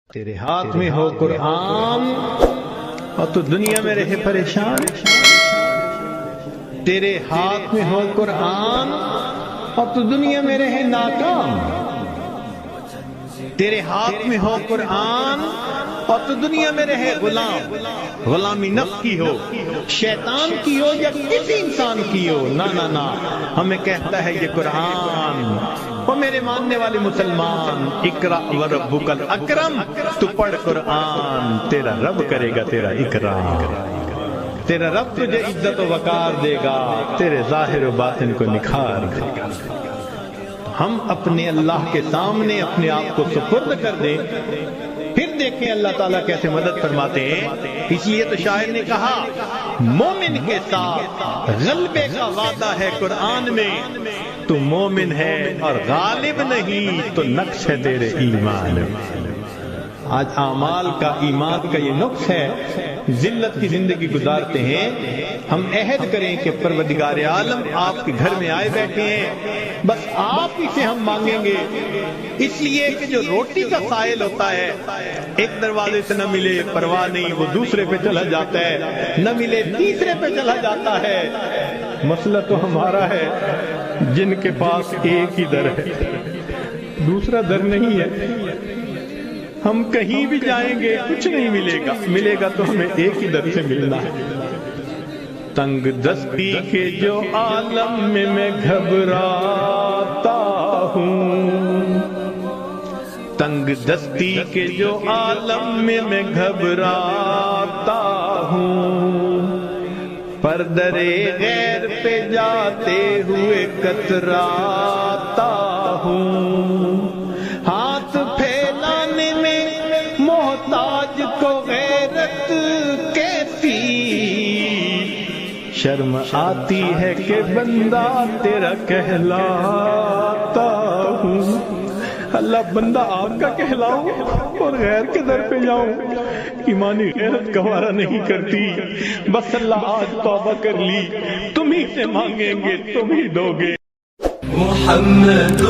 تیرے ہاتھ میں ہو قرآن اور تو دنیا میں رہے پریشان، تیرے ہاتھ میں ہو قرآن اور تو دنیا میں رہے ناکام، تیرے ہاتھ میں ہو قرآن اور تو دنیا میں رہے غلام، غلامی نفس کی ہو، شیطان کی ہو یا کسی انسان کی ہو، نہ نہ نہ، ہمیں کہتا ہے یہ قرآن، وہ میرے ماننے والے مسلمان، اقرا وربک الاکرم، تو پڑھ قرآن، تیرا رب کرے گا تیرا اکرام، تیرا رب تجھے عزت و وقار دے گا، تیرے ظاہر و باطن کو نکھار دے گا۔ ہم اپنے اللہ کے سامنے اپنے آپ کو سپرد کر دیں، پھر دیکھیں اللہ تعالیٰ کیسے مدد فرماتے ہیں۔ اس لیے تو شاعر نے کہا مومن کے ساتھ غلبے کا وعدہ ہے قرآن میں، تو مومن ہے اور غالب نہیں تو نقص ہے تیرے ایمان میں۔ آج اعمال کا ایمان کا یہ نقص ہے، ذلت کی زندگی گزارتے ہیں۔ ہم عہد کریں کہ پروردگار عالم آپ کے گھر میں آئے بیٹھے ہیں، بس آپ ہی سے ہم مانگیں گے، اس لیے کہ جو روٹی کا سائل ہوتا ہے، ایک دروازے سے نہ ملے پرواہ نہیں، وہ دوسرے پہ چلا جاتا ہے، نہ ملے تیسرے پہ چلا جاتا ہے۔ مسئلہ تو ہمارا ہے جن کے پاس ایک ہی در ہے، دوسرا در نہیں ہے، ہم کہیں بھی جائیں گے کچھ نہیں ملے گا، ملے گا تو ہمیں ایک ہی در سے ملنا ہے۔ تنگ دستی کے جو عالم میں گھبراتا ہوں، تنگ دستی کے جو عالم میں گھبراتا ہوں، پر درے غیر پہ جاتے ہوئے کتراتا ہوں، ہاتھ پھیلانے میں محتاج کو غیرت کیسی، شرم آتی ہے کہ بندہ تیرا کہلاتا ہوں۔ اللہ بندہ آپ کا کہلاؤں اور غیر کے در پہ جاؤں، ایمانی غیرت گوارا نہیں کرتی۔ بس اللہ آج توبہ کر لی، تم ہی سے مانگیں گے تم ہی دو گے۔ محمد